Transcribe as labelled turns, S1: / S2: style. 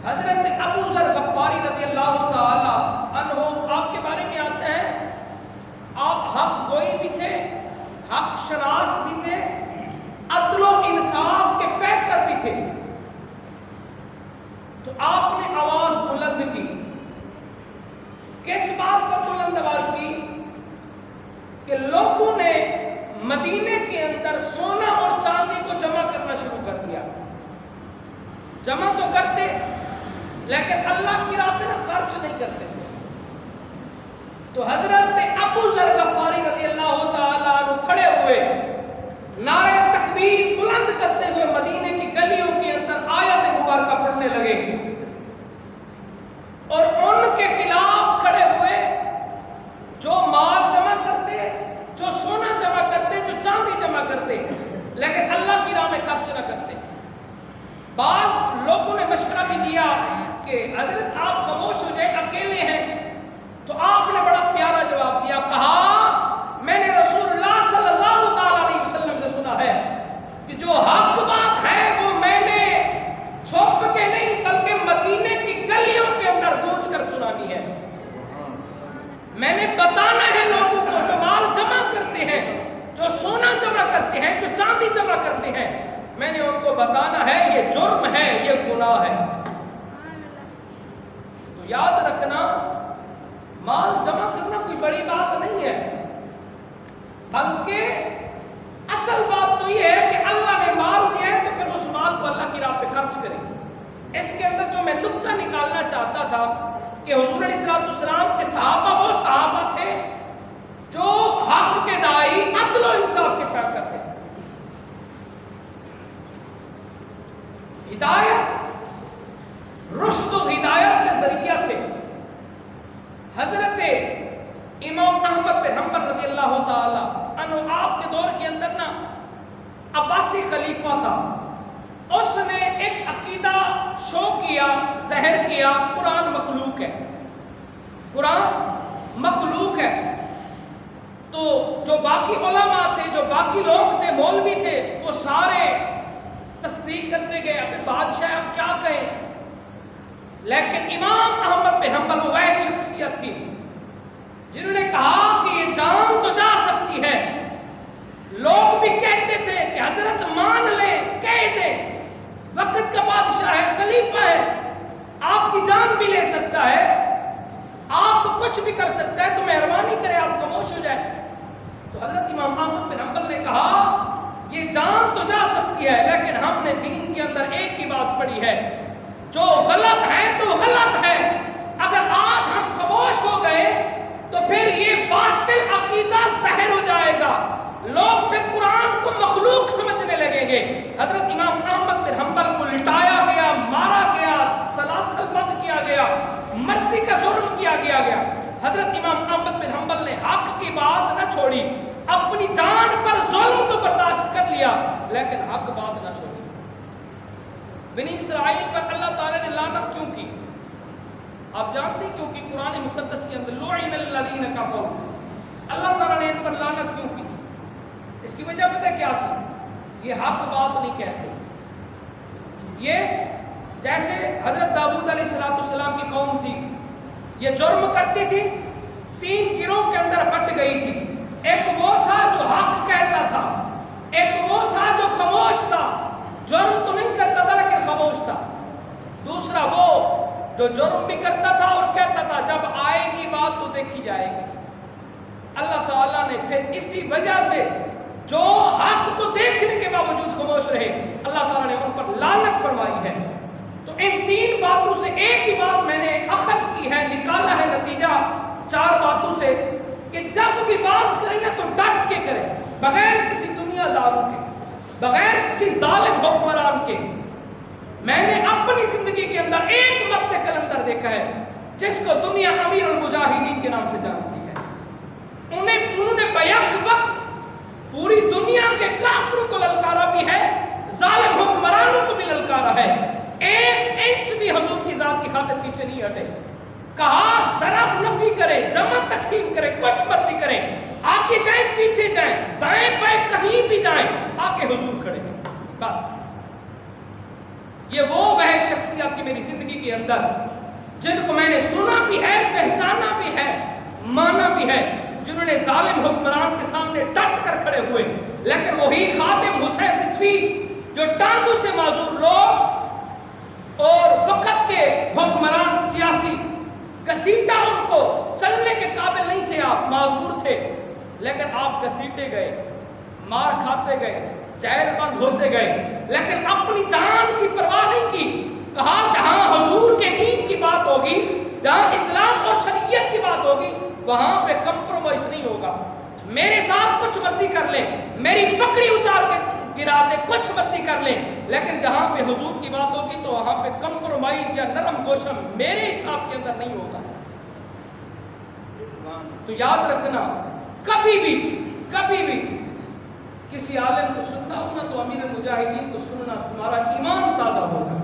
S1: حضرت ابو ذر غفاری رضی اللہ تعالی عنہ آپ کے بارے میں آتا ہے آپ حق گوئی بھی تھے، حق شناس بھی تھے، عدل و انصاف کے پیکر بھی تھے. تو آپ نے آواز بلند کی. کس بات پر بلند آواز کی؟ کہ لوگوں نے مدینے کے اندر سونا اور چاندی کو جمع کرنا شروع کر دیا. جمع تو کرتے لیکن اللہ کی راہ پہ خرچ نہیں کرتے تھے. تو حضرت ابو ذر غفاری رضی اللہ تعالی عنہ کھڑے ہوئے نعرے تکبیر بلند کرتے ہوئے مدینے کی گلیوں کے اندر آیت مبارکہ پڑھنے لگے اور ان کے خلاف کھڑے ہوئے جو مال جمع کرتے، جو سونا جمع کرتے، جو چاندی جمع کرتے لیکن اللہ کی راہ میں خرچ نہ کرتے. بعض لوگوں نے مشورہ بھی دیا کہ حضرت آپ خاموش ہو جائیں، اکیلے ہیں. تو آپ نے بڑا پیارا جواب دیا، کہا میں نے رسول اللہ صلی اللہ تعالی علیہ وسلم سے سنا ہے کہ جو حق بات ہے وہ میں نے چھپ کے نہیں بلکہ مدینے کی گلیوں کے اندر گونج کر سنانی ہے. میں نے بتانا ہے لوگوں کو جو مال جمع کرتے ہیں، جو سونا جمع کرتے ہیں، جو چاندی جمع کرتے ہیں، میں نے ان کو بتانا ہے یہ جرم ہے، یہ گناہ ہے. تو یاد رکھنا مال جمع کرنا کوئی بڑی بات نہیں ہے، بلکہ اصل بات تو یہ ہے کہ اللہ نے مال دیا ہے تو پھر اس مال کو اللہ کی راہ پہ خرچ کریں. اس کے اندر جو میں نقطہ نکالنا چاہتا تھا کہ حضور علیہ السلام کے صحابہ وہ صحابہ تھے جو حق کے داعی، عدل و انصاف کے پیکر تھے. ہدایت، رشد و ہدایت کے ذریعہ تھے. حضرت امام احمد بن حنبل رضی اللہ تعالی عنہ آپ کے دور کے اندر نا عباسی خلیفہ تھا. اس نے ایک عقیدہ شو کیا، ظاہر کیا، قرآن مخلوق ہے، قرآن مخلوق ہے. تو جو باقی علماء تھے، جو باقی لوگ تھے، مولوی تھے، وہ سارے تصدیق کرتے گئے اپنے بادشاہ اب کیا کہیں. لیکن امام احمد بن حنبل وہ ایک شخصیت تھی جنہوں نے کہا کہ یہ جان تو جا سکتی ہے. لوگ بھی کہتے تھے کہ حضرت مان لیں، کہہ دیں، وقت کا بادشاہ ہے، خلیفہ ہے، آپ کی جان بھی لے سکتا ہے، آپ کو کچھ بھی کر سکتا ہے، تو مہربانی کرے آپ خاموش ہو جائے. تو حضرت امام احمد بن حنبل نے کہا یہ جان تو جا سکتی ہے لیکن ہم نے دین کے اندر ایک ہی بات پڑھی ہے، جو غلط ہے تو غلط ہے. اگر آج ہم خاموش ہو گئے تو پھر یہ باطل عقیدہ ظاہر ہو جائے گا، لوگ پھر قرآن کو مخلوق سمجھنے لگیں گے. حضرت امام احمد بن حنبل کو لٹایا گیا، مارا گیا، سلاسل بند کیا گیا، مرضی کا ظلم کیا گیا. حضرت امام احمد بن حنبل نے حق کی بات نہ چھوڑی، اپنی جان پر ظلم تو برداشت کر لیا لیکن حق بات نہ چھوڑی. بنی اسرائیل پر اللہ تعالیٰ نے لعنت کیوں کی؟ آپ جانتے کیوں کہ قرآن مقدس کے اندر لعن الذین کفروا، اللہ تعالیٰ نے ان پر لعنت کیوں کی؟ اس کی وجہ پتہ کیا تھی؟ یہ حق بات نہیں کہتے. یہ جیسے حضرت داؤد علیہ السلام کی قوم تھی، یہ جرم کرتی تھی، 3 گروہ کے اندر بٹ گئی تھی. ایک وہ تھا جو حق کہتا تھا، ایک وہ تھا جو خاموش تھا، جرم تو نہیں کرتا تھا لیکن خاموش تھا. دوسرا وہ جو جرم بھی کرتا تھا اور کہتا تھا جب آئے گی بات تو دیکھی جائے گی. اللہ تعالیٰ نے پھر اسی وجہ سے جو حق کو دیکھنے کے باوجود خاموش رہے، اللہ تعالیٰ نے ان پر لعنت فرمائی ہے. تو ان 3 باتوں سے ایک ہی بات میں نے اخذ کی ہے، نکالا ہے نتیجہ 4 باتوں سے کہ جب بھی بات کریں نا تو ڈٹ کے کریں، بغیر کسی دنیا داروں کے، بغیر کسی ظالم حکمران کے. میں نے اپنی زندگی کے اندر ایک مرد کلندر دیکھا ہے جس کو دنیا امیر المجاہدین کے نام سے جانتی ہے. انہوں نے بیک وقت پوری دنیا کے کافروں کو للکارا بھی ہے، ظالم حکمرانوں کو بھی للکارا ہے، 1 انچ بھی حضور کی ذات کی خاطر پیچھے نہیں ہٹے. کہا ذرا نفی کرے، جمع تقسیم کرے، کچھ مرضی کرے، آگے جائیں پیچھے جائیں، دائیں بائیں کہیں بھی جائیں، آگے حضور کھڑے. بس یہ وہ شخصیت تھی میری زندگی کے اندر، جن کو میں نے سنا بھی ہے، پہچانا بھی ہے، مانا بھی ہے، جنہوں نے ظالم حکمران کے سامنے ڈٹ کر کھڑے ہوئے، لیکن وہی خادم حسین رضوی جو ٹانگوں سے معذور لوگ اور وقت کے حکمران سیاسی گھسیٹا ان کو، چلنے کے قابل نہیں تھے، آپ معذور تھے، لیکن آپ گھسیٹے گئے، مار کھاتے گئے، جیل بند ہوتے گئے، لیکن اپنی جان کی پرواہ نہیں کی۔ کہا جہاں حضور کے دین کی بات ہوگی، جہاں اسلام اور شریعت کی بات ہوگی، وہاں پہ کمپرومائز نہیں ہوگا۔ میرے ساتھ کچھ مرضی کر لیں، میری پکڑی اتار کے گرا دے، کچھ مرضی کر لیں، لیکن جہاں پہ حضور کی بات ہوگی تو وہاں پہ کمپرومائز یا نرم گوشم میرے حساب کے اندر نہیں ہوگا۔ تو یاد رکھنا، کبھی بھی کسی عالم کو سننا ہو نا تو امیر مجاہدین کو سننا، تمہارا ایمان تازہ ہوگا۔